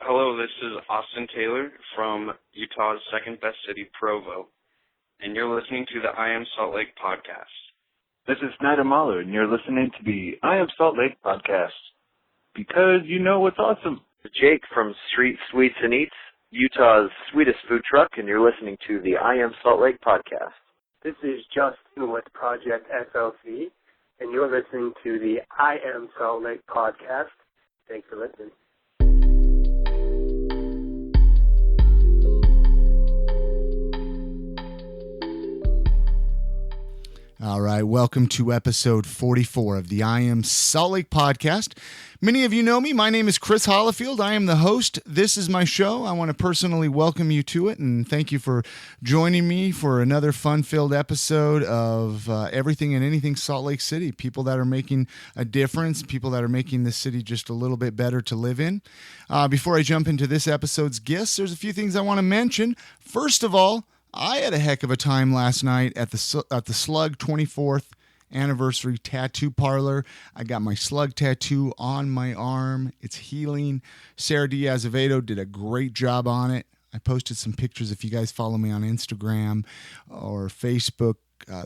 Hello, this is Austin Taylor from Utah's second best city, Provo, and you're listening to the I Am Salt Lake podcast. This is Snyder Mahler, and you're listening to the I Am Salt Lake podcast, because you know what's awesome. Jake from Street Sweets and Eats, Utah's sweetest food truck, and you're listening to the I Am Salt Lake podcast. This is Justin with Project SLC, and you're listening to the I Am Salt Lake podcast. Thanks for listening. All right, welcome to episode 44 of the I Am Salt Lake podcast. Many of you know me. My name is Chris Hollifield. I am the host. This is my show. I want to personally welcome you to it and thank you for joining me for another fun-filled episode of everything and anything Salt Lake City. People that are making a difference, people that are making this city just a little bit better to live in. Before I jump into this episode's guests, there's a few things I want to mention. First of all, I had a heck of a time last night at the Slug 24th anniversary tattoo parlor. I got my slug tattoo on my arm. It's healing. Sarah Diaz-Avedo did a great job on it. I posted some pictures if you guys follow me on Instagram or Facebook,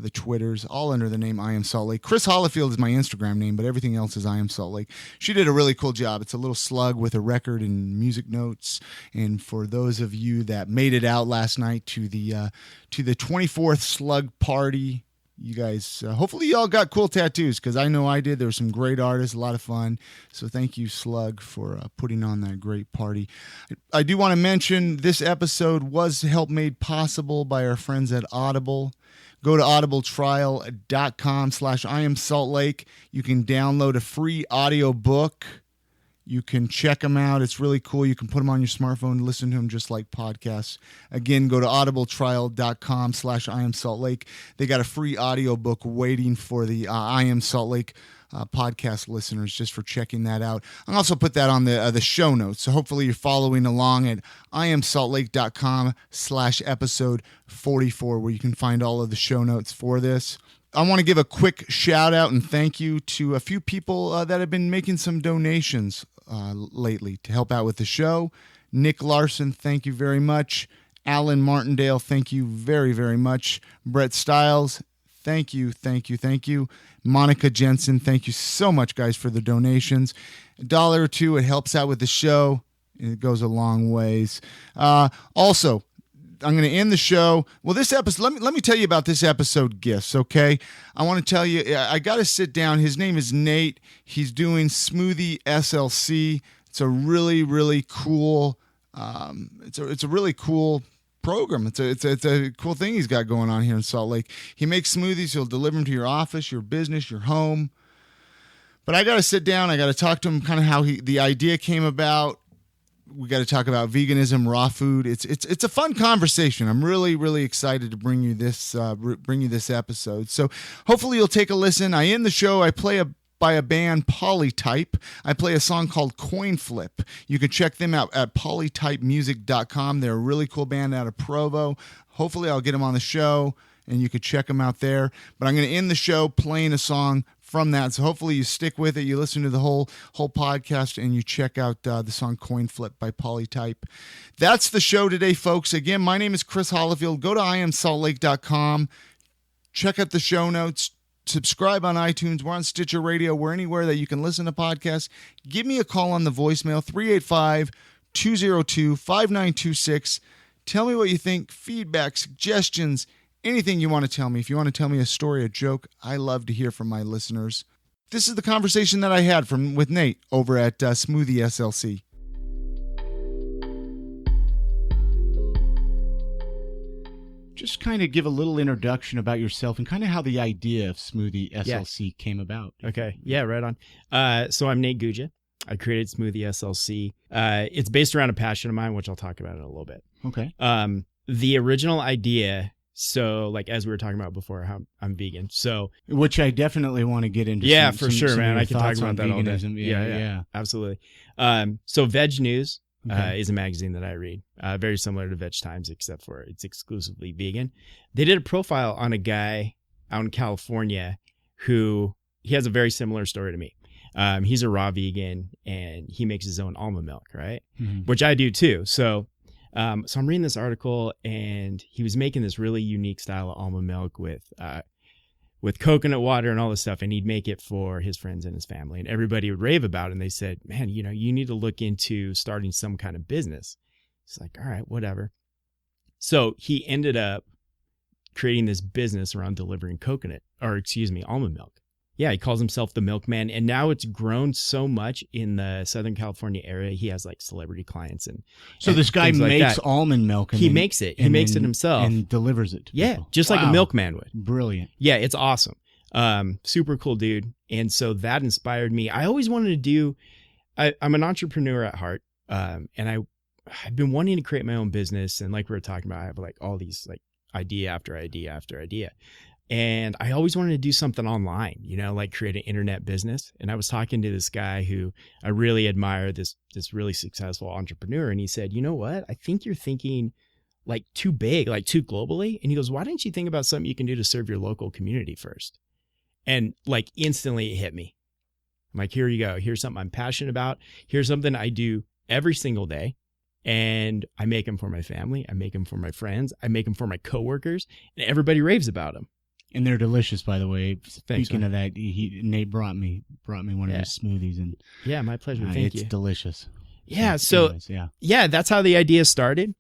the Twitters, all under the name I Am Salt Lake. Chris Hollifield is my Instagram name, but everything else is I Am Salt Lake. She did a really cool job. It's a little slug with a record and music notes. And for those of you that made it out last night to the 24th slug party, you guys, hopefully you all got cool tattoos, because I know I did. There were some great artists, a lot of fun. So thank you, Slug, for putting on that great party. I do want to mention this episode was helped made possible by our friends at Audible. Go to audibletrial.com/IamSaltLake. You can download a free audio book. You can check them out. It's really cool. You can put them on your smartphone and listen to them just like podcasts. Again, go to audibletrial.com/IamSaltLake. They got a free audio book waiting for the I Am Salt Lake podcast listeners, just for checking that out. I'll also put that on the show notes. So hopefully you're following along at IamSaltLake.com/episode 44, where you can find all of the show notes for this. I want to give a quick shout out and thank you to a few people that have been making some donations lately to help out with the show. Nick Larson, thank you very much. Alan Martindale, thank you very, very much. Brett Stiles, thank you. Monica Jensen, thank you so much, guys, for the donations. $1 or $2, it helps out with the show. It goes a long ways. Also, I'm going to end the show. Well, this episode, let me tell you about this episode gifts, okay? I want to tell you, I got to sit down. His name is Nate. He's doing Smoothe SLC. It's a really, really cool, it's a really cool program. It's a cool thing he's got going on here in Salt Lake. He makes smoothies. He'll deliver them to your office, your business, your home. But I got to sit down. I got to talk to him kind of how the idea came about. We got to talk about veganism, raw food. It's a fun conversation. I'm really, really excited to bring you this episode. So hopefully you'll take a listen. I end the show. I play by a band, Polytype. I play a song called Coinfilp. You can check them out at polytypemusic.com. They're a really cool band out of Provo. Hopefully I'll get them on the show and you can check them out there. But I'm going to end the show playing a song from that. So hopefully you stick with it. You listen to the whole podcast and you check out the song Coinfilp by Polytype. That's the show today, folks. Again, my name is Chris Hollifield. Go to IamSaltLake.com. Check out the show notes. Subscribe on iTunes. We're on Stitcher Radio. We're anywhere that you can listen to podcasts. Give me a call on the voicemail, 385-202-5926. Tell me what you think, feedback, suggestions, anything you want to tell me. If you want to tell me a story, a joke, I love to hear from my listeners. This is the conversation that I had with Nate over at Smoothe SLC. Just kind of give a little introduction about yourself and kind of how the idea of Smoothe SLC came about. Okay. Yeah, right on. So I'm Nate Guggia. I created Smoothe SLC. It's based around a passion of mine, which I'll talk about in a little bit. Okay. The original idea, so like as we were talking about before, how I'm vegan. So which I definitely want to get into. Yeah, for sure, man. I can talk about that all day. Yeah, absolutely. So Veg News is a magazine that I read, very similar to Veg Times, except for it's exclusively vegan. They did a profile on a guy out in California who he has a very similar story to me. He's a raw vegan, and he makes his own almond milk, right? Mm-hmm. Which I do too. So I'm reading this article, and he was making this really unique style of almond milk with coconut water and all this stuff, and he'd make it for his friends and his family, and everybody would rave about it. And they said, man, you know, you need to look into starting some kind of business. He's like, all right, whatever. So he ended up creating this business around delivering almond milk. Yeah, he calls himself the milkman, and now it's grown so much in the Southern California area. He has like celebrity clients and this guy makes like almond milk. And he makes it. He makes it himself and delivers it to people. Just like a milkman would. Brilliant. Yeah, it's awesome. Super cool dude. And so that inspired me. I always wanted to do. I'm an entrepreneur at heart, and I've been wanting to create my own business. And like we were talking about, I have like all these like idea after idea after idea. And I always wanted to do something online, you know, like create an internet business. And I was talking to this guy who I really admire, this really successful entrepreneur. And he said, you know what? I think you're thinking like too big, like too globally. And he goes, why didn't you think about something you can do to serve your local community first? And like instantly it hit me. I'm like, here you go. Here's something I'm passionate about. Here's something I do every single day. And I make them for my family. I make them for my friends. I make them for my coworkers, and everybody raves about them. And they're delicious, by the way. Speaking man. of that, Nate brought me one of his smoothies, and yeah, my pleasure. Thank you. It's delicious. Yeah. So anyways, yeah, that's how the idea started.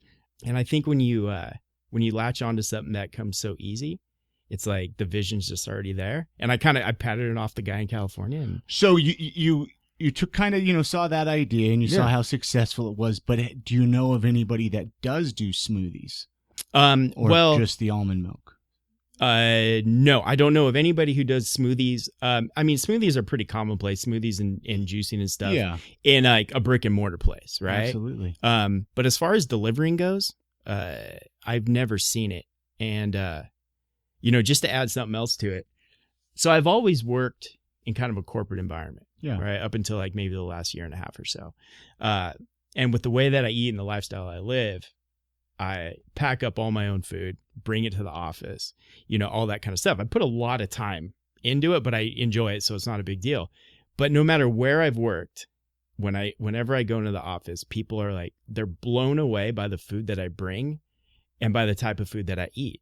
And I think when you latch onto something that comes so easy, it's like the vision's just already there. And I patted it off the guy in California. And so you took kind of, saw that idea and you saw how successful it was. But do you know of anybody that does do smoothies? Or just the almond milk? No, I don't know of anybody who does smoothies. I mean, smoothies are pretty commonplace, smoothies and juicing and stuff. Yeah. In like a brick and mortar place, right? Absolutely. But as far as delivering goes, I've never seen it. And, just to add something else to it. So I've always worked in kind of a corporate environment. Yeah. Right. Up until like maybe the last year and a half or so. And with the way that I eat and the lifestyle I live, I pack up all my own food, bring it to the office, all that kind of stuff. I put a lot of time into it, but I enjoy it. So it's not a big deal. But no matter where I've worked, whenever I go into the office, people are like, they're blown away by the food that I bring and by the type of food that I eat.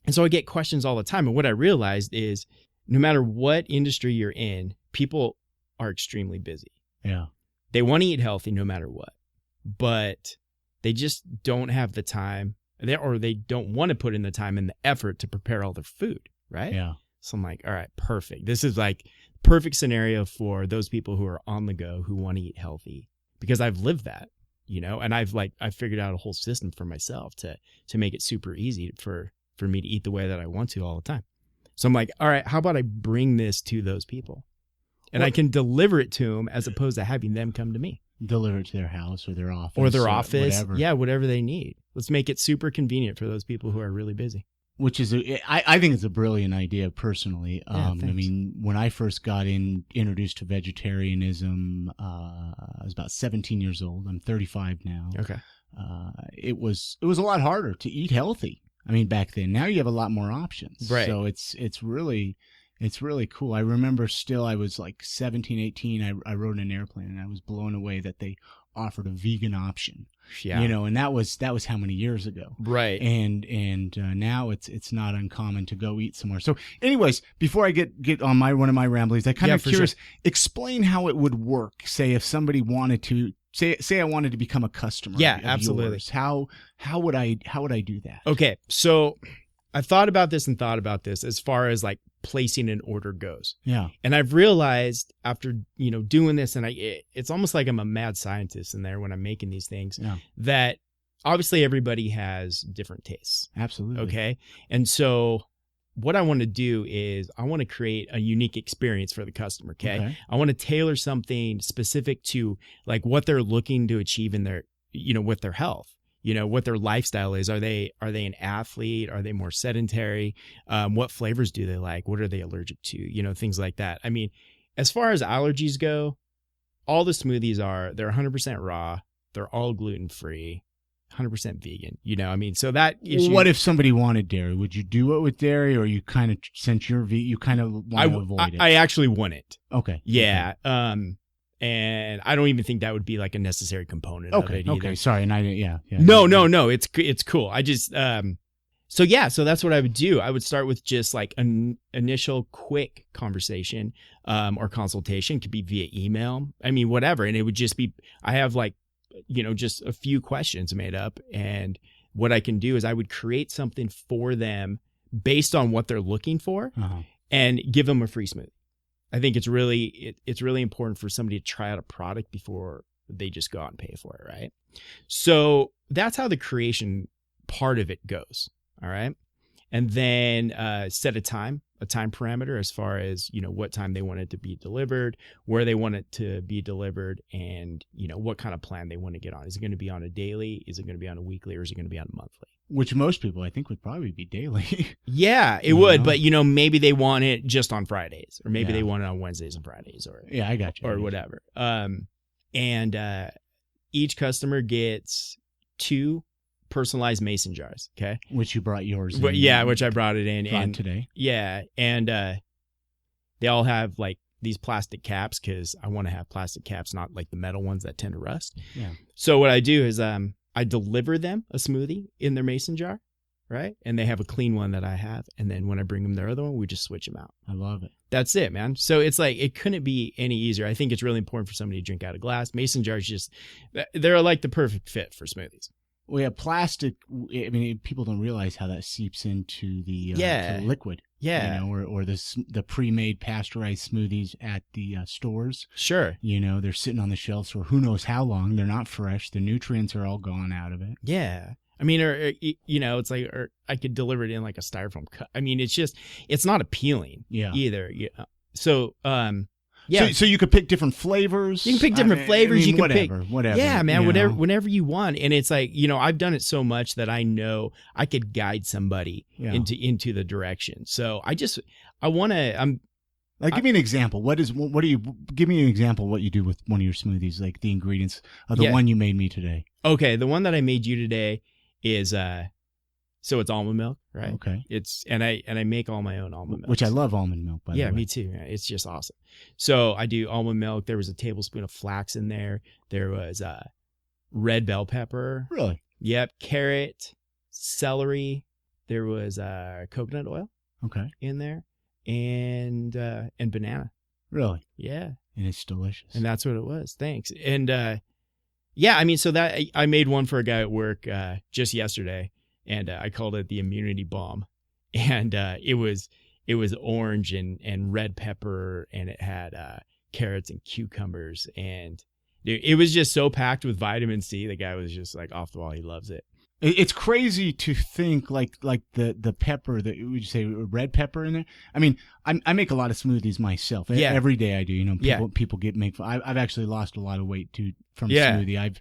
And so I get questions all the time. And what I realized is no matter what industry you're in, people are extremely busy. Yeah. They want to eat healthy no matter what, but they just don't have the time or they don't want to put in the time and the effort to prepare all their food. Right. Yeah. So I'm like, all right, perfect. This is like perfect scenario for those people who are on the go, who want to eat healthy, because I've lived that, and I've figured out a whole system for myself to make it super easy for me to eat the way that I want to all the time. So I'm like, all right, how about I bring this to those people? And I can deliver it to them as opposed to having them come to me. Deliver it to their house or their office. Whatever. Yeah, whatever they need. Let's make it super convenient for those people who are really busy. Which is, I think it's a brilliant idea personally. Yeah, I mean, when I first got introduced to vegetarianism, I was about 17 years old. I'm 35 now. Okay. It was a lot harder to eat healthy. I mean, back then. Now you have a lot more options. Right. So it's really cool. I remember still I was like 17, 18. I rode an airplane and I was blown away that they offered a vegan option. Yeah. And that was how many years ago. Right. And now it's not uncommon to go eat somewhere. So anyways, before I get on one of my ramblings, I kind of curious, sure. Explain how it would work. Say if somebody wanted to say I wanted to become a customer. Yeah, of absolutely. Yours, how would I do that? Okay. So I've thought about this as far as like placing an order goes. Yeah. And I've realized after, doing this, and it's almost like I'm a mad scientist in there when I'm making these things, that obviously everybody has different tastes. Absolutely. Okay. And so what I want to do is I want to create a unique experience for the customer. Okay. I want to tailor something specific to like what they're looking to achieve in their, with their health. What their lifestyle is. Are they an athlete? Are they more sedentary? What flavors do they like? What are they allergic to? Things like that. I mean, as far as allergies go, all the smoothies they're 100% raw. They're all gluten-free, 100% vegan. You know, I mean, so that issue. What if somebody wanted dairy? Would you do it with dairy, or you kind of, since you're vegan, you kind of want to avoid it? I actually wouldn't. Okay. Yeah. Okay. And I don't even think that would be like a necessary component of it either. Okay. Sorry. And yeah. No. It's cool. I just, so that's what I would do. I would start with just like an initial quick conversation, or consultation. It could be via email. I mean, whatever. And it would just be, I have like, you know, just a few questions made up. And what I can do is I would create something for them based on what they're looking for, and give them a free smoothie. I think it's really important for somebody to try out a product before they just go out and pay for it, right? So that's how the creation part of it goes, all right? And then set a time parameter as far as, you know, what time they want it to be delivered, where they want it to be delivered, and, you know, what kind of plan they want to get on. Is it going to be on a daily? Is it going to be on a weekly? Or is it going to be on a monthly? Which most people, I think, would probably be daily. Yeah, it would. But, you know, maybe they want it just on Fridays, or maybe they want it on Wednesdays and Fridays, or I got you. Or whatever. And each customer gets 2 personalized mason jars. Okay. Which you brought yours in. But yeah, which I brought it in. And today. Yeah. And they all have like these plastic caps, because I want to have plastic caps, not like the metal ones that tend to rust. Yeah. So what I do is I deliver them a smoothie in their mason jar, right? And they have a clean one that I have. And then when I bring them their other one, we just switch them out. I love it. That's it, man. So it's like, it couldn't be any easier. I think it's really important for somebody to drink out of glass. Mason jars they're like the perfect fit for smoothies. Well, yeah, plastic. I mean, people don't realize how that seeps into the to the liquid. Yeah, you know, or the pre-made pasteurized smoothies at the stores. Sure. You know, they're sitting on the shelves for who knows how long. They're not fresh. The nutrients are all gone out of it. Yeah. I mean, or you know, it's like, or I could deliver it in like a styrofoam cup. I mean, it's not appeling. Either. Yeah. So, yeah. So you could pick different flavors. You can pick different flavors. I mean, you can whatever. Yeah, man. Whenever you want. And it's like, you know, I've done it so much that I know I could guide somebody into the direction. So give me an example. Give me an example of what you do with one of your smoothies, like the ingredients of the one you made me today. Okay. The one that I made you today is, so it's almond milk, right? Okay. And I make all my own almond milk. Which I love almond milk, by the way. Yeah, me too. It's just awesome. So I do almond milk. There was a tablespoon of flax in there. There was red bell pepper. Really? Yep. Carrot, celery. There was coconut oil. Okay. In there, and banana. Really? Yeah. And it's delicious. And that's what it was. Thanks. And yeah, I mean, so that I made one for a guy at work just yesterday. And I called it the immunity bomb, and it was orange and red pepper, and it had carrots and cucumbers, and it was just so packed with vitamin C. The guy was just like off the wall. He loves it. It's crazy to think like the pepper that would you say red pepper in there. I mean, I make a lot of smoothies myself. Yeah. Every day I do. You know, people I've actually lost a lot of weight from smoothie.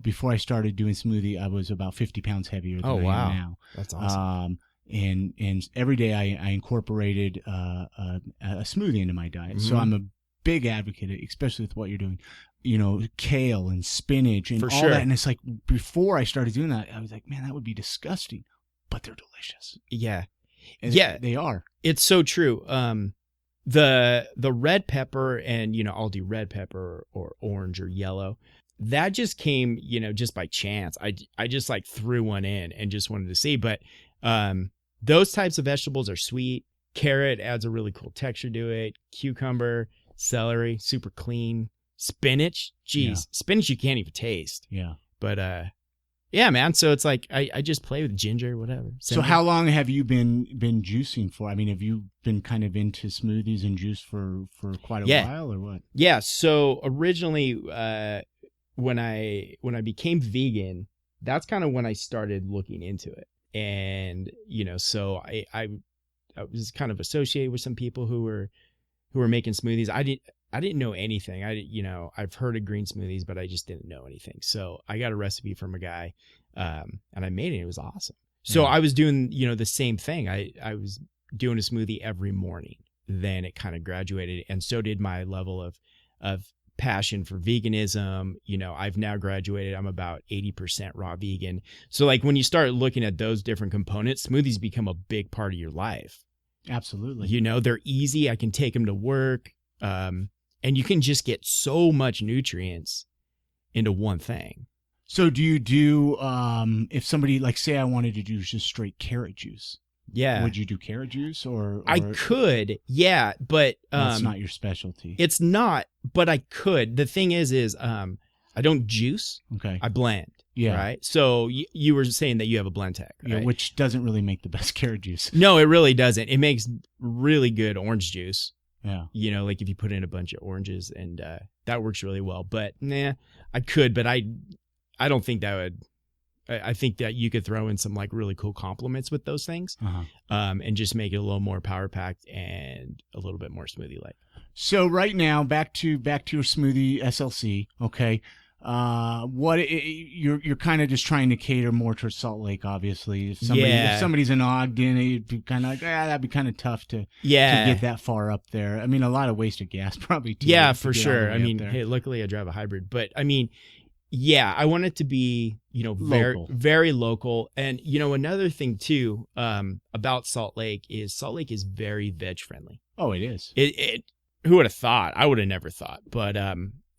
Before I started doing smoothie, I was about 50 pounds heavier than I am now. That's awesome. And every day I incorporated a smoothie into my diet. Mm-hmm. So I'm a big advocate, especially with what you're doing. You know, kale and spinach and all that. And it's like, before I started doing that, I was like, man, that would be disgusting. But they're delicious. Yeah. And they are. It's so true. The red pepper, and, you know, I'll do red pepper or orange or yellow. That just came, you know, just by chance. I just like threw one in and just wanted to see. But those types of vegetables are sweet. Carrot adds a really cool texture to it. Cucumber, celery, super clean. Spinach, spinach you can't even taste. Yeah. But yeah, man. So it's like I just play with ginger, whatever. So how long have you been juicing for? I mean, have you been kind of into smoothies and juice for quite a while, or what? Yeah. So originally, when I became vegan, that's kind of when I started looking into it. And, you know, so I was kind of associated with some people who were making smoothies. I didn't know anything. I've heard of green smoothies, but I just didn't know anything. So I got a recipe from a guy, and I made it. It was awesome. So I was doing, you know, the same thing. I was doing a smoothie every morning. Then it kind of graduated, and so did my level of passion for veganism. You know, I've now graduated. I'm about 80% raw vegan. So like when you start looking at those different components, smoothies become a big part of your life. Absolutely. You know, they're easy. I can take them to work. And you can just get so much nutrients into one thing. So do you do, if somebody, like say I wanted to do just straight carrot juice, yeah, would you do carrot juice or I could, yeah, but that's not your specialty. It's not, but I could. The thing is I don't juice. Okay. I blend. Yeah. Right. So you were saying that you have a blend tech, right? Yeah, which doesn't really make the best carrot juice. No, it really doesn't. It makes really good orange juice. Yeah. You know, like if you put in a bunch of oranges, and that works really well. But I could, but I don't think that would. I think that you could throw in some like really cool compliments with those things, and just make it a little more power packed and a little bit more smoothie like. So right now, back to your Smoothie SLC. Okay, you're kind of just trying to cater more towards Salt Lake, obviously. If somebody's in Ogden, it'd be kind of like that'd be kind of tough to get that far up there. I mean, a lot of wasted gas probably too. Yeah, for sure. I mean, hey, luckily I drive a hybrid, but I mean. Yeah, I want it to be, you know, very local. And, you know, another thing, too, about Salt Lake is very veg friendly. Oh, it is. Who would have thought? I would have never thought. But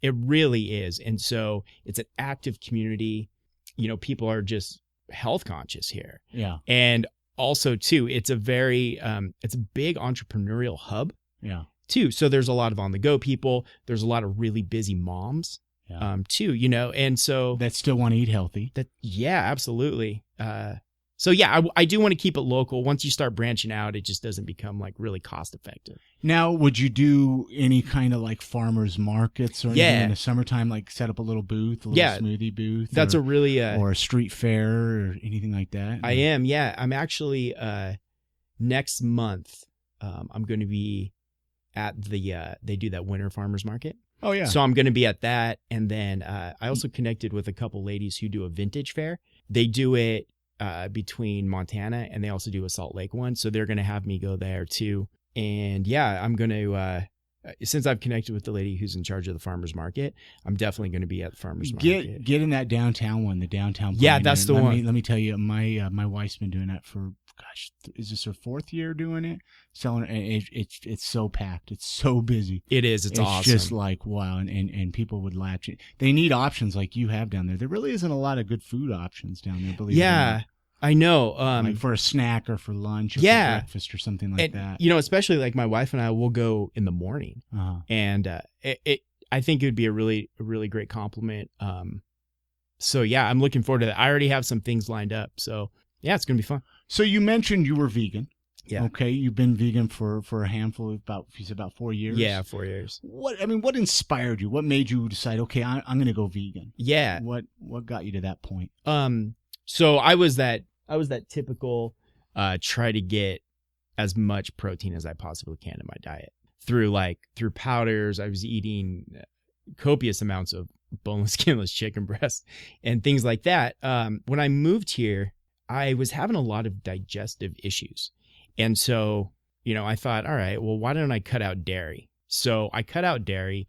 it really is. And so it's an active community. You know, people are just health conscious here. Yeah. And also, too, it's a big entrepreneurial hub. Yeah. Too. So there's a lot of on the go people. There's a lot of really busy moms. Yeah. Too, you know, and so that still want to eat healthy. Yeah, absolutely. So yeah, I do want to keep it local. Once you start branching out, it just doesn't become like really cost effective. Now, would you do any kind of like farmers markets or anything in the summertime, like set up a little booth, smoothie booth? That's or a street fair or anything like that? I am. Yeah, I'm actually next month. I'm going to be at they do that winter farmers market. Oh, yeah. So I'm going to be at that. And then I also connected with a couple ladies who do a vintage fair. They do it between Montana, and they also do a Salt Lake one. So they're going to have me go there too. And yeah, I'm going to, since I've connected with the lady who's in charge of the farmer's market, I'm definitely going to be at the farmer's market. Get in that downtown one, the downtown. Yeah, that's the one. Let me tell you, my wife's been doing that for, gosh, is this her 4th year doing it? Selling it. It's so packed. It's so busy. It is. It's awesome. It's just like, wow. And people would latch it. They need options like you have down there. There really isn't a lot of good food options down there, believe it or not. I know. Like for a snack or for lunch or for breakfast or something like that. You know, especially like my wife and I will go in the morning. And I think it would be a really great compliment. So yeah, I'm looking forward to that. I already have some things lined up. So yeah, it's going to be fun. So you mentioned you were vegan. Yeah. Okay. You've been vegan for a handful of about 4 years. Yeah, 4 years. What inspired you? What made you decide, okay, I'm going to go vegan? Yeah. What got you to that point? So I was that typical, try to get as much protein as I possibly can in my diet through powders. I was eating copious amounts of boneless, skinless chicken breast and things like that. When I moved here, I was having a lot of digestive issues. And so, you know, I thought, all right, well, why don't I cut out dairy? So I cut out dairy,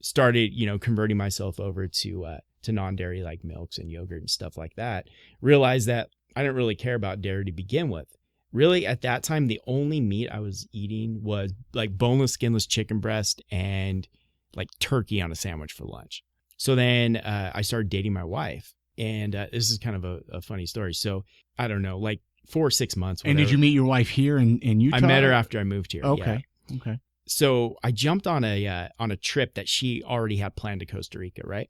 started, you know, converting myself over to non-dairy like milks and yogurt and stuff like that. Realized that I didn't really care about dairy to begin with. Really, at that time, the only meat I was eating was like boneless, skinless chicken breast and like turkey on a sandwich for lunch. So then I started dating my wife. And this is kind of a funny story. So I don't know, like 4 or 6 months. Whatever. And did you meet your wife here in Utah? I met her after I moved here. Okay. Yeah. Okay. So I jumped on a trip that she already had planned to Costa Rica, right?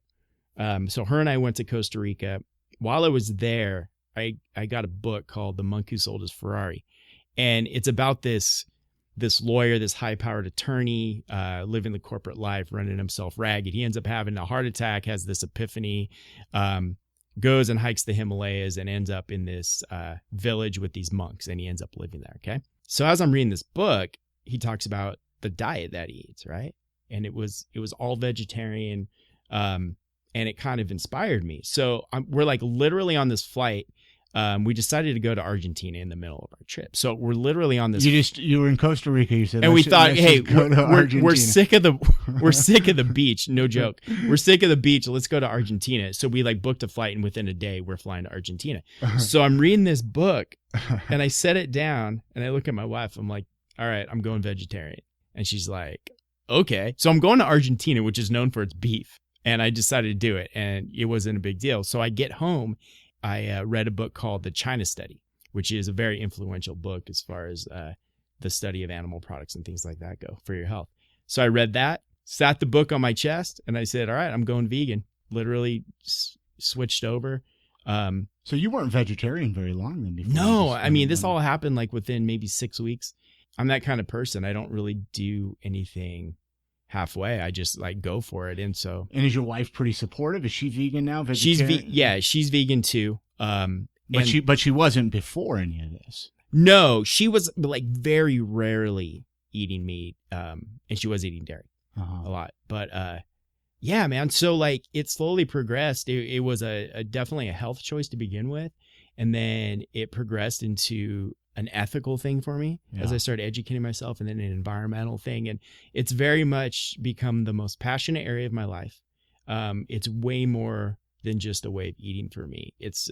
So her and I went to Costa Rica. While I was there, I got a book called The Monk Who Sold His Ferrari. And it's about this lawyer, this high-powered attorney, living the corporate life, running himself ragged. He ends up having a heart attack, has this epiphany, goes and hikes the Himalayas and ends up in this village with these monks, and he ends up living there, okay? So as I'm reading this book, he talks about the diet that he eats, right? And it was all vegetarian, and it kind of inspired me. So we're like literally on this flight we decided to go to Argentina in the middle of our trip. So we're literally on this. You were in Costa Rica. You said, and we thought, hey, we're sick of the beach. No joke. We're sick of the beach. Let's go to Argentina. So we like booked a flight, and within a day we're flying to Argentina. So I'm reading this book, and I set it down, and I look at my wife. I'm like, all right, I'm going vegetarian, and she's like, okay. So I'm going to Argentina, which is known for its beef, and I decided to do it, and it wasn't a big deal. So I get home. I read a book called The China Study, which is a very influential book as far as the study of animal products and things like that go for your health. So I read that, sat the book on my chest, and I said, all right, I'm going vegan. Literally switched over. So you weren't vegetarian very long then before? No, I mean, this all happened like within maybe 6 weeks. I'm that kind of person. I don't really do anything halfway. I just like go for it. And is your wife pretty supportive? Is she vegan now? Vegetarian? She's vegan too. But she wasn't before any of this. No, she was like very rarely eating meat. And she was eating dairy a lot. But yeah, man. So like it slowly progressed. It was definitely a health choice to begin with. And then it progressed into an ethical thing for me as I started educating myself, and then an environmental thing. And it's very much become the most passionate area of my life. It's way more than just a way of eating for me. It's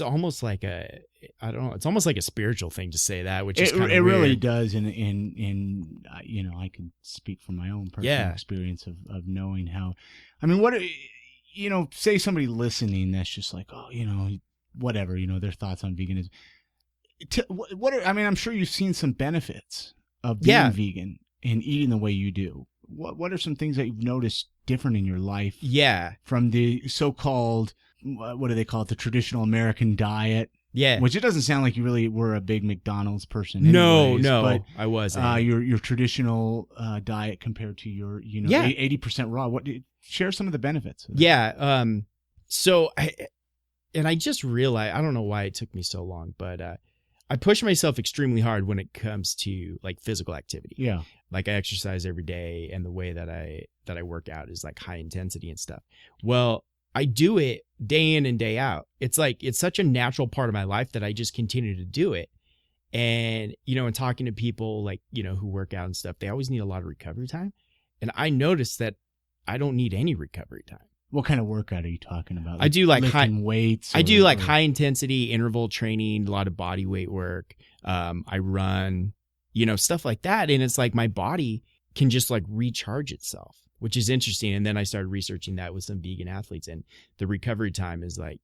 almost like it's almost like a spiritual thing to say that, which is kind of weird. It really does. And I can speak from my own personal experience of knowing how, I mean, say somebody listening that's just like, oh, whatever, their thoughts on veganism. I'm sure you've seen some benefits of being vegan and eating the way you do. What are some things that you've noticed different in your life? Yeah. From the so-called, what do they call it? The traditional American diet. Yeah. Which it doesn't sound like you really were a big McDonald's person. No, but I wasn't. Your traditional diet compared to your, 80% raw. Share some of the benefits. Yeah. So I just realized, I don't know why it took me so long, but I push myself extremely hard when it comes to like physical activity. Yeah. Like I exercise every day, and the way that I work out is like high intensity and stuff. Well, I do it day in and day out. It's like, it's such a natural part of my life that I just continue to do it. And, and talking to people like, who work out and stuff, they always need a lot of recovery time. And I noticed that I don't need any recovery time. What kind of workout are you talking about? I do like high weights. I do like high intensity interval training, a lot of body weight work. I run, stuff like that. And it's like my body can just like recharge itself, which is interesting. And then I started researching that with some vegan athletes, and the recovery time is like,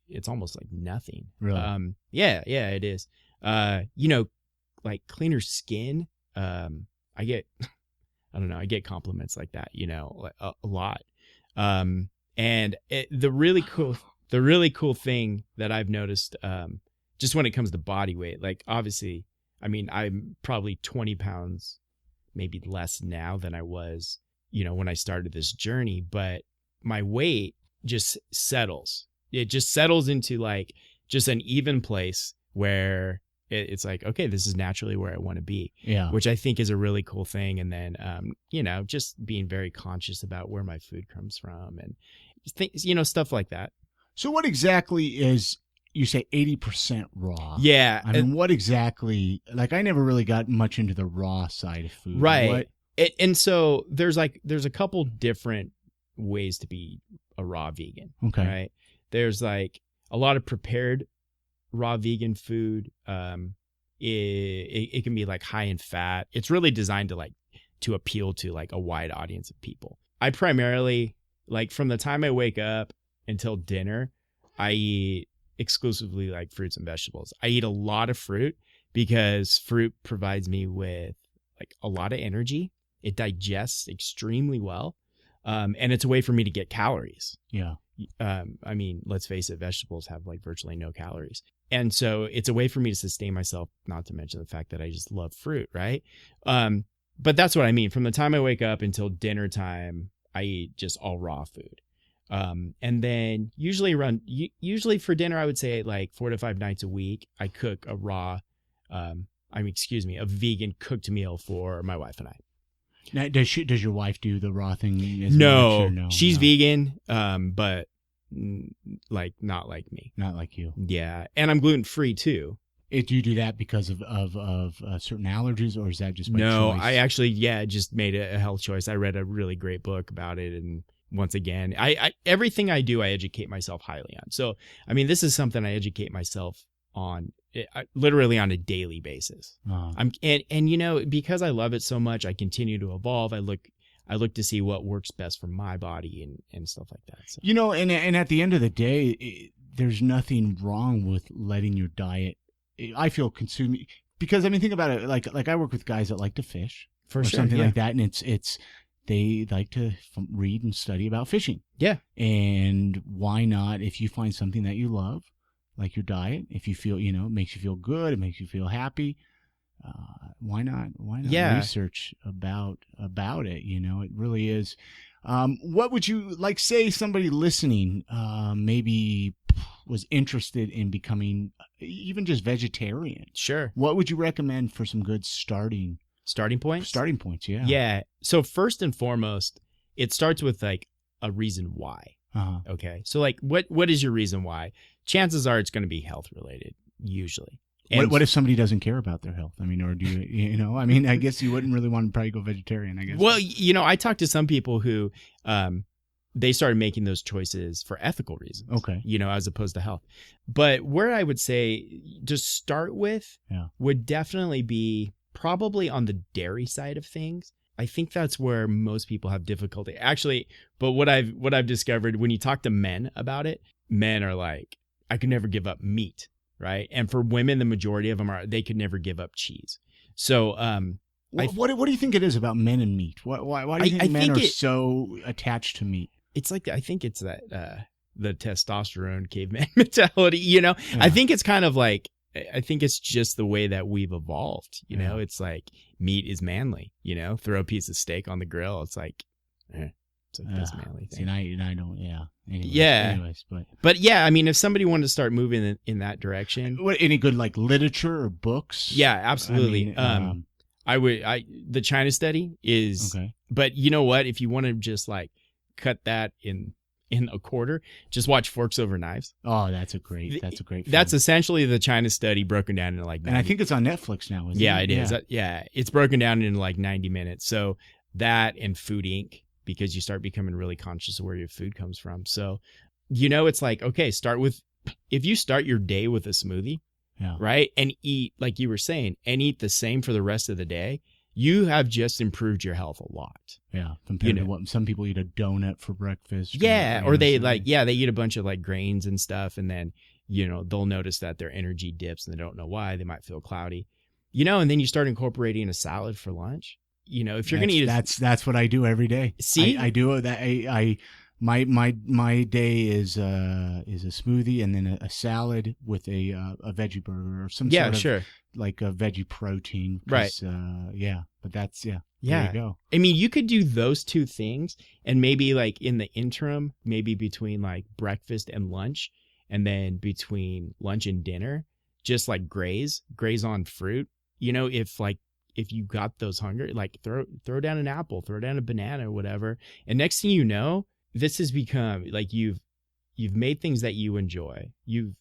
it's almost like nothing. Really? Yeah, it is. Like cleaner skin. I get compliments like that, a lot. And the really cool thing that I've noticed, just when it comes to body weight, like obviously, I mean, I'm probably 20 pounds, maybe less now than I was, when I started this journey, but my weight just settles. It just settles into like just an even place where it's like, okay, this is naturally where I want to be. Yeah. Which I think is a really cool thing. And then, just being very conscious about where my food comes from and things, stuff like that. So what exactly is, you say 80% raw? Yeah. I mean, what exactly, like I never really got much into the raw side of food. Right. And so there's a couple different ways to be a raw vegan. Okay. Right. There's like a lot of prepared raw vegan food. It can be like high in fat. It's really designed to appeal to like a wide audience of people. I primarily, like from the time I wake up until dinner, I eat exclusively like fruits and vegetables. I eat a lot of fruit because fruit provides me with like a lot of energy. It digests extremely well. And it's a way for me to get calories. Yeah. I mean, let's face it, vegetables have like virtually no calories. And so it's a way for me to sustain myself, not to mention the fact that I just love fruit, right? But that's what I mean. From the time I wake up until dinner time, I eat just all raw food. And then usually for dinner, I would say like 4 to 5 nights a week, I cook a vegan cooked meal for my wife and I. Now, does your wife do the raw thing? No, she's vegan, but like not like me. Not like you. Yeah, and I'm gluten free too. Do you do that because of certain allergies, or is that just by no? choice? I actually just made a health choice. I read a really great book about it, and once again, I everything I do, I educate myself highly on. So I mean, this is something I educate myself on literally on a daily basis. I'm and because I love it so much, I continue to evolve. I look to see what works best for my body and stuff like that. So. And at the end of the day, there's nothing wrong with letting your diet. I feel consuming, because I mean, think about it. Like I work with guys that like to fish or something like that, and it's they like to read and study about fishing. Yeah. And why not, if you find something that you love, like your diet, if you feel, it makes you feel good, it makes you feel happy, why not research about it? It really is. What would you like, say somebody listening maybe was interested in becoming even just vegetarian? Sure. What would you recommend for some good starting points? Starting points, yeah. Yeah. So first and foremost, it starts with like a reason why. Okay. So like what is your reason why? Chances are it's going to be health related, usually. What if somebody doesn't care about their health? I mean, or do you, I mean, I guess you wouldn't really want to probably go vegetarian, I guess. Well, I talked to some people who, they started making those choices for ethical reasons. Okay. As opposed to health. But where I would say to start with would definitely be probably on the dairy side of things. I think that's where most people have difficulty. Actually, but what I've discovered when you talk to men about it, men are like, I could never give up meat. Right. And for women, the majority of them they could never give up cheese. So, what do you think it is about men and meat? Why do you think men are so attached to meat? It's like, I think it's that, the testosterone caveman mentality, Yeah. I think it's kind of like, I think it's just the way that we've evolved, It's like meat is manly, throw a piece of steak on the grill. It's like, it's like this manly thing. And I don't, Anyways, but yeah, I mean, if somebody wanted to start moving in that direction. Any good like literature or books? Yeah, absolutely. The China study is, okay. But you know what? If you want to just like cut that in a quarter, just watch Forks Over Knives. Oh, that's a great film. That's essentially the China study broken down into like 90. And I think it's on Netflix now, isn't it? It is. Yeah, it's broken down into like 90 minutes. So that and Food Inc., because you start becoming really conscious of where your food comes from. So, it's like, okay, if you start your day with a smoothie, right, and eat, like you were saying, and eat the same for the rest of the day, you have just improved your health a lot. Yeah, compared to what some people eat a donut for breakfast. Yeah, or they they eat a bunch of like grains and stuff, and then, they'll notice that their energy dips and they don't know why. They might feel cloudy, and then you start incorporating a salad for lunch. If you're going to eat, that's what I do every day. See, I do that. My day is a smoothie and then a salad with a veggie burger or some sort of like a veggie protein. Right. But that's There you go. I mean, you could do those two things, and maybe like in the interim, maybe between like breakfast and lunch, and then between lunch and dinner, just like graze on fruit. If you got those hungry, like throw down an apple, throw down a banana or whatever. And next thing you know, this has become like you've made things that you enjoy. You've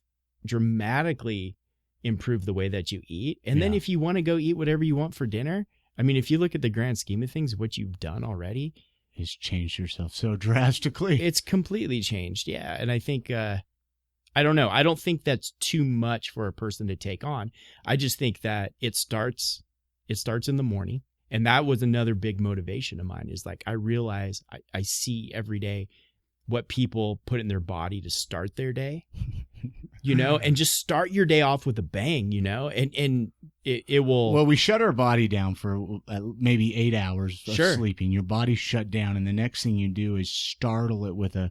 dramatically improved the way that you eat. And then if you want to go eat whatever you want for dinner, I mean, if you look at the grand scheme of things, what you've done already has changed yourself so drastically. It's completely changed. Yeah. And I think, I don't know. I don't think that's too much for a person to take on. I just think that it starts in the morning. And that was another big motivation of mine, is like, I realize I see every day what people put in their body to start their day, and just start your day off with a bang, and it will. Well, we shut our body down for maybe 8 hours of sleeping. Your body's shut down. And the next thing you do is startle it with a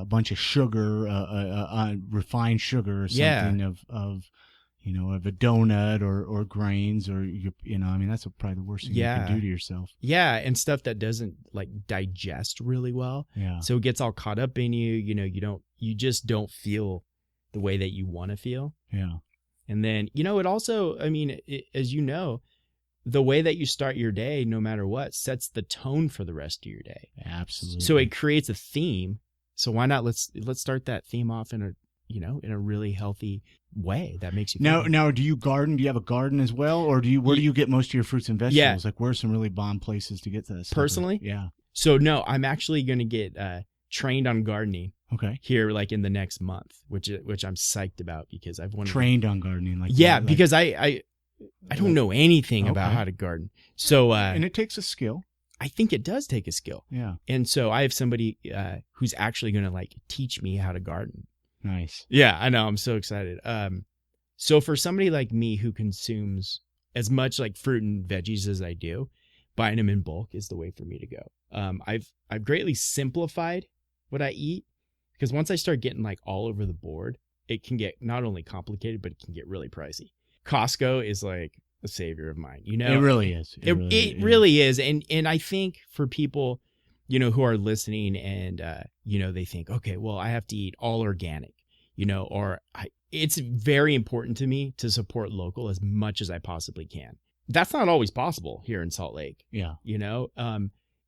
bunch of sugar, refined sugar or something of a donut or grains or, I mean, that's probably the worst thing you can do to yourself. Yeah. And stuff that doesn't like digest really well. Yeah. So it gets all caught up in you, you just don't feel the way that you want to feel. Yeah. And then, it also, I mean, as you know, the way that you start your day, no matter what, sets the tone for the rest of your day. Absolutely. So it creates a theme So why not let's start that theme off in a really healthy way that makes you now do you garden? Do you have a garden as well, or where do you get most of your fruits and vegetables? Yeah. Like, where are some really bomb places to get this personally? Yeah. So no, I'm actually going to get trained on gardening. Okay. Here, like in the next month, which I'm psyched about because I've wanted trained on gardening. Because I don't know anything about how to garden. So and it takes a skill. I think it does take a skill. Yeah. And so I have somebody who's actually going to like teach me how to garden. Nice. Yeah, I know. I'm so excited. So for somebody like me who consumes as much like fruit and veggies as I do, buying them in bulk is the way for me to go. I've greatly simplified what I eat, because once I start getting like all over the board, it can get not only complicated, but it can get really pricey. Costco is like a savior of mine. You know, it really is. It really is. And I think for people, you know, who are listening and, you know, they think, okay, well, I have to eat all organic, you know, it's very important to me to support local as much as I possibly can. That's not always possible here in Salt Lake. Yeah. You know,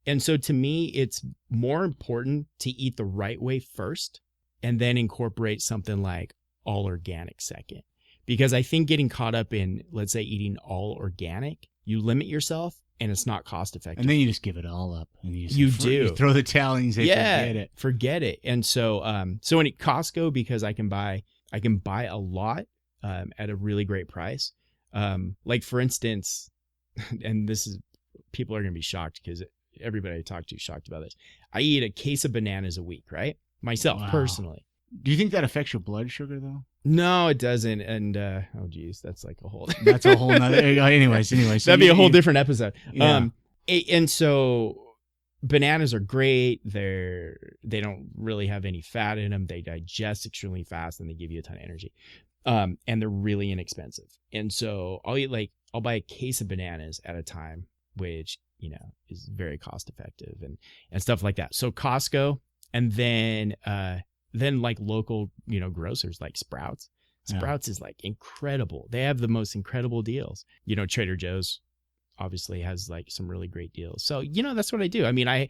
and so to me, it's more important to eat the right way first and then incorporate something like all organic second. Because I think getting caught up in, let's say, eating all organic, you limit yourself and it's not cost effective. And then you just give it all up. And you throw the towel and you say, forget it. And so so in Costco, because I can buy a lot at a really great price. Like for instance, and this is, people are going to be shocked because everybody I talk to is shocked about this. I eat a case of bananas a week, right? Myself, personally. Do you think that affects your blood sugar though? No, it doesn't. And oh geez, that's like a whole that's a whole nother anyways. So that'd be a whole different episode. Yeah. And so bananas are great. They don't really have any fat in them. They digest extremely fast and they give you a ton of energy. And they're really inexpensive. And so I'll buy a case of bananas at a time, which, you know, is very cost effective and stuff like that. So Costco, and then like local, you know, grocers like Sprouts. Sprouts is like incredible. They have the most incredible deals. You know, Trader Joe's obviously has like some really great deals. So, you know, that's what I do. I mean, I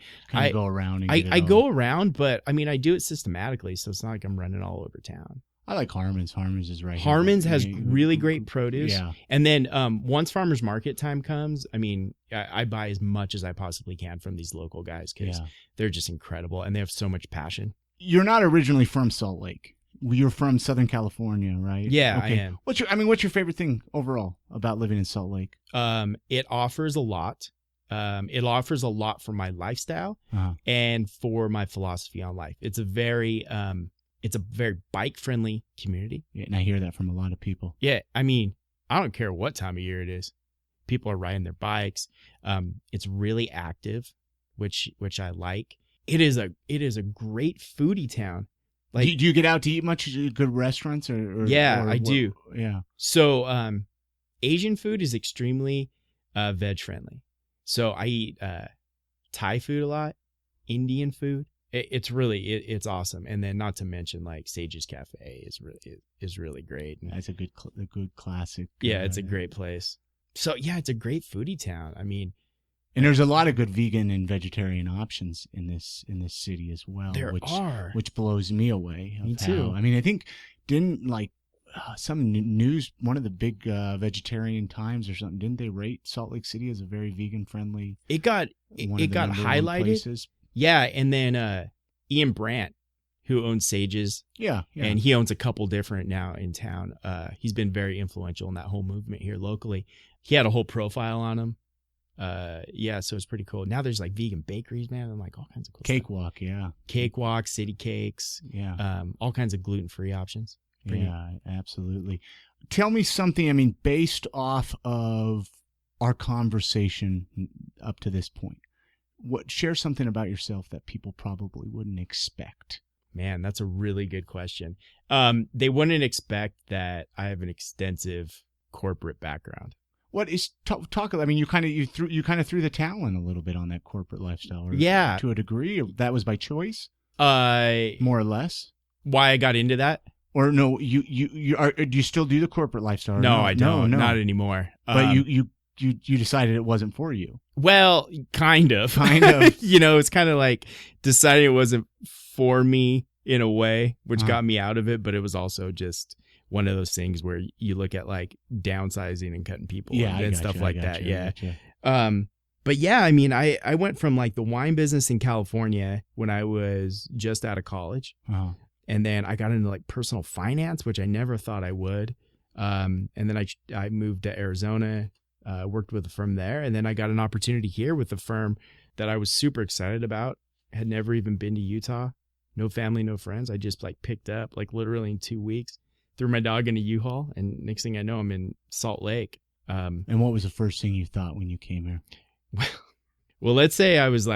go around. I go around, but I mean, I do it systematically. So it's not like I'm running all over town. I like Harmon's. Harmon's is right. Harmon's has really great produce. Yeah. And then once farmers market time comes, I mean, I buy as much as I possibly can from these local guys because they're just incredible and they have so much passion. You're not originally from Salt Lake. You're from Southern California, right? Yeah, okay. I am. What's your favorite thing overall about living in Salt Lake? It offers a lot. It offers a lot for my lifestyle and for my philosophy on life. It's a very bike-friendly community. Yeah, and I hear that from a lot of people. Yeah, I mean, I don't care what time of year it is. People are riding their bikes. It's really active, which I like. It is a great foodie town. Like, do you get out to eat much? Good restaurants or I do. Yeah. So Asian food is extremely veg friendly. So I eat Thai food a lot, Indian food. It's awesome. And then not to mention like Sage's Cafe is really great. That's a good classic. Yeah, it's a great place. So yeah, it's a great foodie town. I mean, and there's a lot of good vegan and vegetarian options in this city as well. Which blows me away. Me too. I mean, I think didn't like some news, one of the big vegetarian times or something, didn't they rate Salt Lake City as a very vegan friendly? It got highlighted. Yeah, and then Ian Brandt, who owns Sage's, and he owns a couple different now in town. He's been very influential in that whole movement here locally. He had a whole profile on him. So it's pretty cool. Now there's like vegan bakeries, man, and like all kinds of cool Cakewalk, stuff. yeah. Cakewalk, City Cakes, all kinds of gluten-free options. Absolutely. Tell me something, I mean, based off of our conversation up to this point. Share something about yourself that people probably wouldn't expect. Man, that's a really good question. They wouldn't expect that I have an extensive corporate background. What is talk? I mean, you kind of threw the towel in a little bit on that corporate lifestyle, to a degree. That was by choice, more or less. Why I got into that? Or no, do you still do the corporate lifestyle? No, I don't. No. Not anymore. But you you decided it wasn't for you. Well, kind of. It's kind of like deciding it wasn't for me in a way, which got me out of it. But it was also just one of those things where you look at like downsizing and cutting people and stuff like that. Yeah. But yeah, I mean, I went from like the wine business in California when I was just out of college. And then I got into like personal finance, which I never thought I would. And then I moved to Arizona, worked with a firm there. And then I got an opportunity here with a firm that I was super excited about. Had never even been to Utah. No family, no friends. I just like picked up like literally in 2 weeks, threw my dog in a U-Haul. And next thing I know, I'm in Salt Lake. And what was the first thing you thought when you came here? Well, let's say I was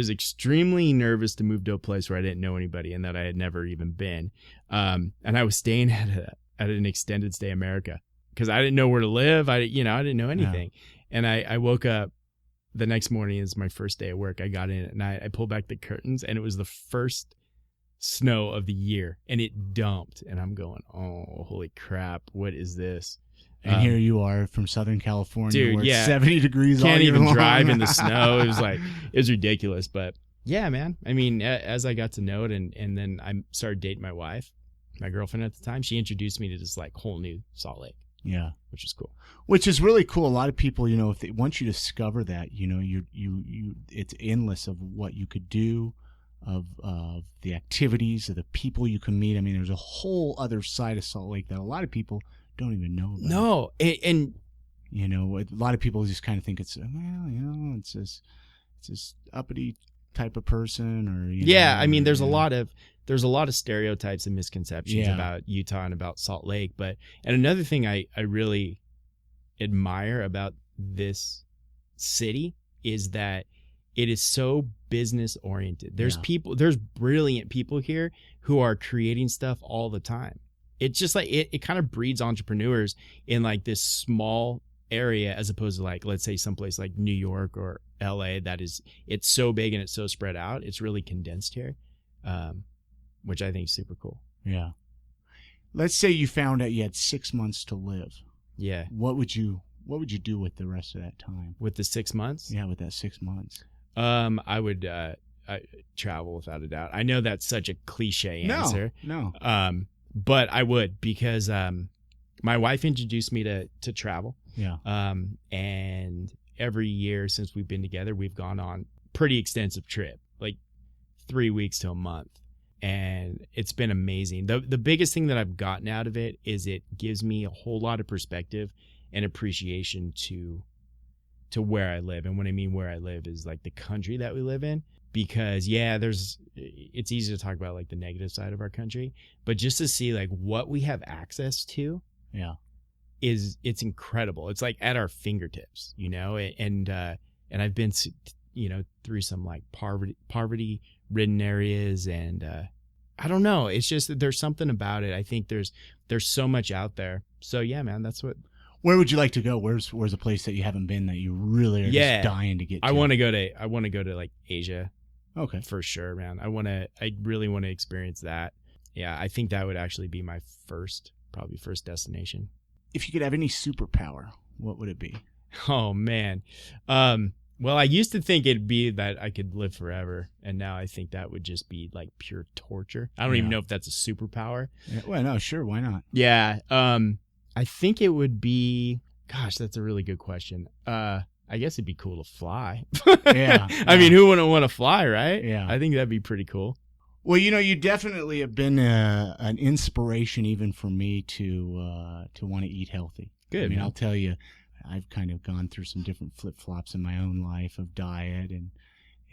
extremely nervous to move to a place where I didn't know anybody and that I had never even been. And I was staying at an extended stay America because I didn't know where to live. I didn't know anything. Yeah. And I woke up the next morning. It was my first day at work. I got in and I pulled back the curtains and it was the first snow of the year and it dumped. And I'm going, oh, holy crap. What is this? And here you are from Southern California, dude, where it's 70 degrees. Can't all year even long. drive in the snow. It was ridiculous. But yeah, man. I mean, as I got to know it, and then I started dating my wife, my girlfriend at the time. She introduced me to this like whole new Salt Lake. Yeah, which is cool. Which is really cool. A lot of people, if once you discover that, you it's endless of what you could do, of the activities, of the people you can meet. I mean, there's a whole other side of Salt Lake that a lot of people don't even know about. No, and a lot of people just kind of think it's this uppity type of person, or I mean, there's a lot of stereotypes and misconceptions about Utah and about Salt Lake. And another thing I really admire about this city is that it is so business oriented. There's brilliant people here who are creating stuff all the time. It's just like it kind of breeds entrepreneurs in like this small area as opposed to like, let's say someplace like New York or LA it's so big and it's so spread out. It's really condensed here, which I think is super cool. Yeah. Let's say you found out you had 6 months to live. Yeah. What would you do with the rest of that time? With the 6 months? Yeah, with that 6 months. I would travel without a doubt. I know that's such a cliche answer. No. But I would, because my wife introduced me to travel. Yeah. And every year since we've been together, we've gone on pretty extensive trip, like 3 weeks to a month. And it's been amazing. The biggest thing that I've gotten out of it is it gives me a whole lot of perspective and appreciation to where I live. And what I mean where I live is like the country that we live in. Because it's easy to talk about like the negative side of our country, but just to see like what we have access to, it's incredible. It's like at our fingertips, and I've been, through some like poverty ridden areas, and I don't know. It's just that there's something about it. I think there's so much out there. So yeah, man, that's what. Where would you like to go? Where's a place that you haven't been that you really are just dying to get to? I want to go to like Asia. Okay. For sure, man. I really want to experience that. Yeah, I think that would actually be my first destination. If you could have any superpower, what would it be? Oh man. Well, I used to think it'd be that I could live forever, and now I think that would just be like pure torture. I don't even know if that's a superpower. Yeah, well, no, sure, why not? Yeah. I think it would be, gosh, that's a really good question. I guess it'd be cool to fly. Yeah. I mean, who wouldn't want to fly, right? Yeah. I think that'd be pretty cool. Well, you definitely have been an inspiration even for me to want to eat healthy. Good. I mean, I'll tell you, I've kind of gone through some different flip-flops in my own life of diet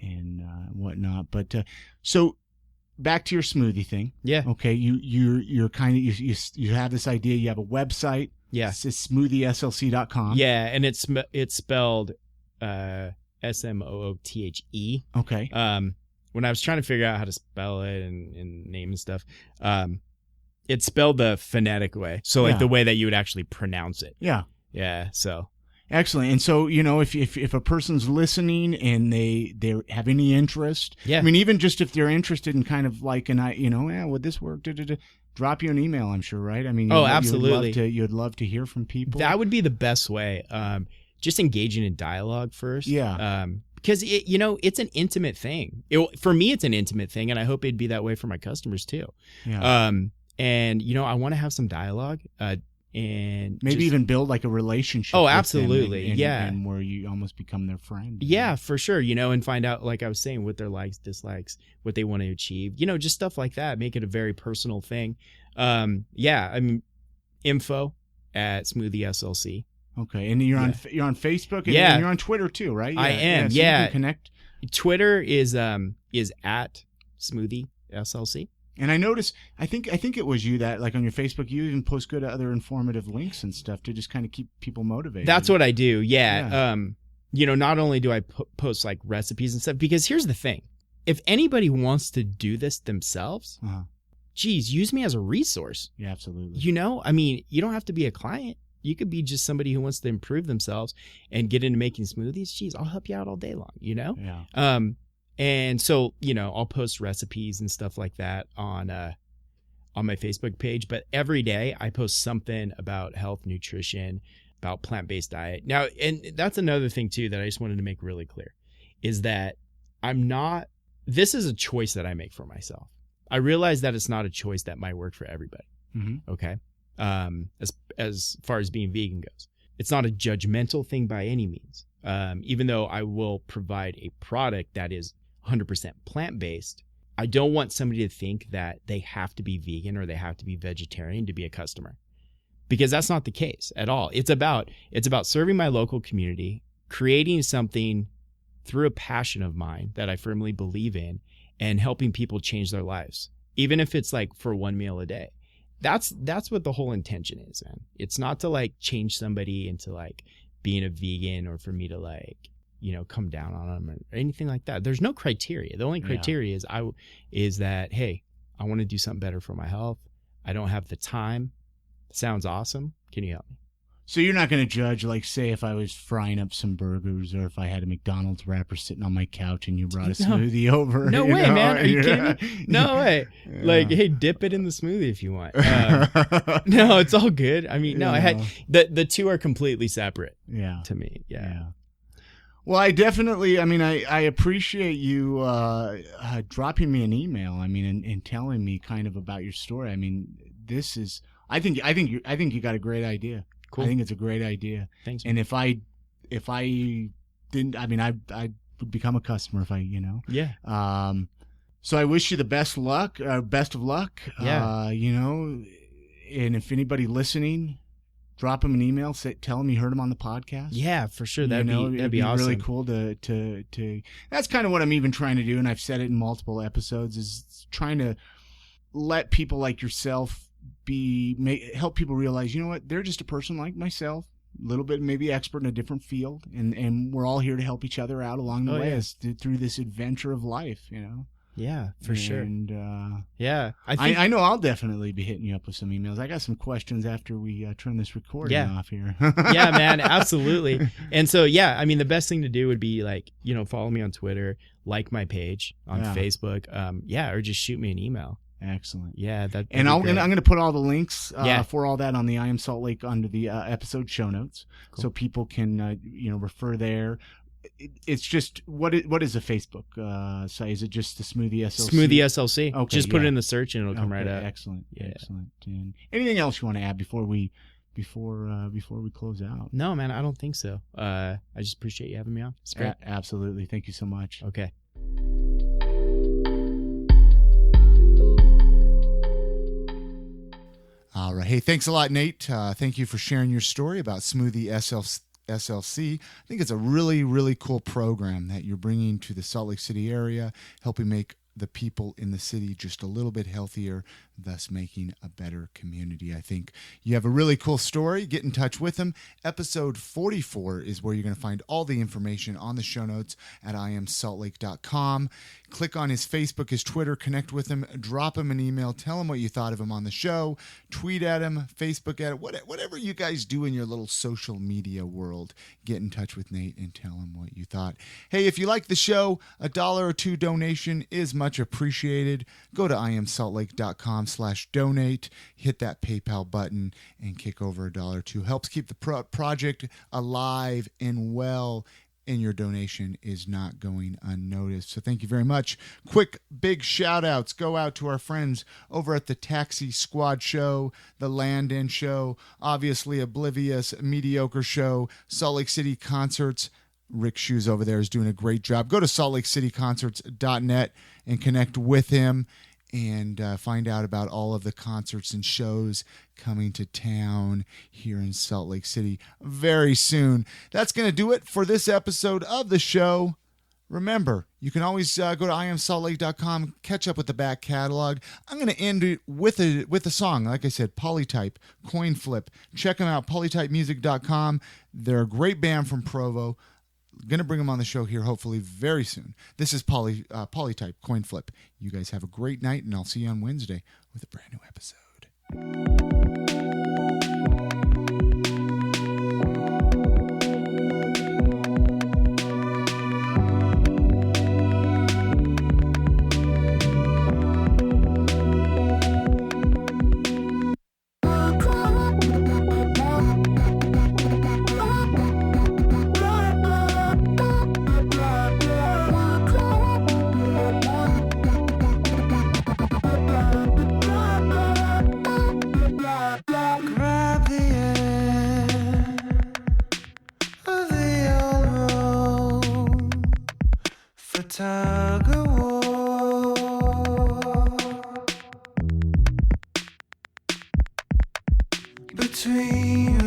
and whatnot. But so back to your smoothie thing. Yeah. Okay. You're kind of you have this idea. You have a website. Yeah. It's SmoothieSLC.com. Yeah, and it's spelled SMOOTHE. Okay. When I was trying to figure out how to spell it and name and stuff, it's spelled the phonetic way. So like the way that you would actually pronounce it. Yeah. Yeah. So. Excellent. And so, if a person's listening and they have any interest, I mean, even just if they're interested in kind of like would this work? Drop you an email, I'm sure, right? I mean, absolutely. You'd love to hear from people. That would be the best way. just engaging in dialogue first. Yeah. Because it's an intimate thing. For me, it's an intimate thing, and I hope it'd be that way for my customers too. Yeah. And I want to have some dialogue, and maybe even build like a relationship. Oh, absolutely. And where you almost become their friend. Yeah, for sure. And find out, like I was saying, what their likes, dislikes, what they want to achieve. Just stuff like that. Make it a very personal thing. Info at Smoothie SLC. Okay, and you're on Facebook, and you're on Twitter too, right? I am. So you can connect. Twitter is at Smoothie SLC. And I noticed, I think it was you that, like, on your Facebook, you even post good other informative links and stuff to just kind of keep people motivated. That's what I do. Yeah. Not only do I post like recipes and stuff, because here's the thing: if anybody wants to do this themselves, geez, use me as a resource. Yeah, absolutely. You don't have to be a client. You could be just somebody who wants to improve themselves and get into making smoothies. Geez, I'll help you out all day long, Yeah. And so, I'll post recipes and stuff like that on my Facebook page. But every day I post something about health, nutrition, about plant-based diet. Now, and that's another thing too that I just wanted to make really clear, is that this is a choice that I make for myself. I realize that it's not a choice that might work for everybody. Mm-hmm. Okay. As far as being vegan goes, it's not a judgmental thing by any means. Even though I will provide a product that is 100% plant-based, I don't want somebody to think that they have to be vegan or they have to be vegetarian to be a customer, because that's not the case at all. It's about serving my local community, creating something through a passion of mine that I firmly believe in, and helping people change their lives, even if it's like for one meal a day. That's what the whole intention is, man. It's not to like change somebody into like being a vegan, or for me to like, come down on them or anything like that. There's no criteria. The only criteria is that, hey, I want to do something better for my health. I don't have the time. Sounds awesome. Can you help me? So you're not going to judge, like, say, if I was frying up some burgers, or if I had a McDonald's wrapper sitting on my couch and you brought a smoothie over. No way, man. Are you kidding me? No way. Yeah. Like, hey, dip it in the smoothie if you want. No, it's all good. I mean, no, I had the two are completely separate. Yeah. To me. Yeah. Well, I definitely, I appreciate you dropping me an email. And telling me kind of about your story. This is, I think you got a great idea. Cool. I think it's a great idea. Thanks. Man. And if I didn't, I would become a customer if I, Yeah. So I wish you the best of luck. Yeah. And if anybody listening, drop them an email, tell them you heard them on the podcast. Yeah, for sure. That'd be awesome. Really cool to. That's kind of what I'm even trying to do, and I've said it in multiple episodes, is trying to let people like yourself help people realize, they're just a person like myself, a little bit maybe expert in a different field, and we're all here to help each other out along the way through this adventure of life, Yeah, for sure. And yeah, I know I'll definitely be hitting you up with some emails. I got some questions after we turn this recording off here. Yeah, man, absolutely. And so, the best thing to do would be like, follow me on Twitter, like my page on Facebook, or just shoot me an email. Excellent. Yeah, and I'm going to put all the links for all that on the I Am Salt Lake under the episode show notes, so people can refer there. It's just what is a Facebook site? Is it just the Smoothie SLC? Smoothie SLC. Okay, just put it in the search and it'll come right up. Excellent. Yeah. Excellent. And anything else you want to add before we close out? No, man, I don't think so. I just appreciate you having me on. It's great. Absolutely. Thank you so much. Okay. All right. Hey, thanks a lot, Nate. Thank you for sharing your story about Smoothie SLC. I think it's a really, really cool program that you're bringing to the Salt Lake City area, helping make the people in the city just a little bit healthier, thus making a better community. I think you have a really cool story. Get in touch with him. Episode 44 is where you're going to find all the information on the show notes at iamsaltlake.com. Click on his Facebook, his Twitter, connect with him, drop him an email, tell him what you thought of him on the show, tweet at him, Facebook at him, whatever you guys do in your little social media world. Get in touch with Nate and tell him what you thought. Hey, if you like the show, $1 or $2 donation is much appreciated. Go to iamsaltlake.com patreon.com/donate. Hit that PayPal button and kick over $1 or $2. Helps keep the project alive and well, and your donation is not going unnoticed. So thank you very much. Quick, big shout outs go out to our friends over at the Taxi Squad Show, the Landon Show, Obviously Oblivious, Mediocre Show, Salt Lake City Concerts. Rick Shoes over there is doing a great job. Go to saltlakeCityConcerts.net and connect with him and find out about all of the concerts and shows coming to town here in Salt Lake City very soon. That's going to do it for this episode of the show. Remember, you can always go to IamSaltLake.com, catch up with the back catalog. I'm going to end it with a song. Like I said, Polytype, Coinfilp. Check them out, polytypemusic.com. They're a great band from Provo. Going to bring them on the show here hopefully very soon. This is Polytype, Coinfilp. You guys have a great night, and I'll see you on Wednesday with a brand new episode. Tug of war between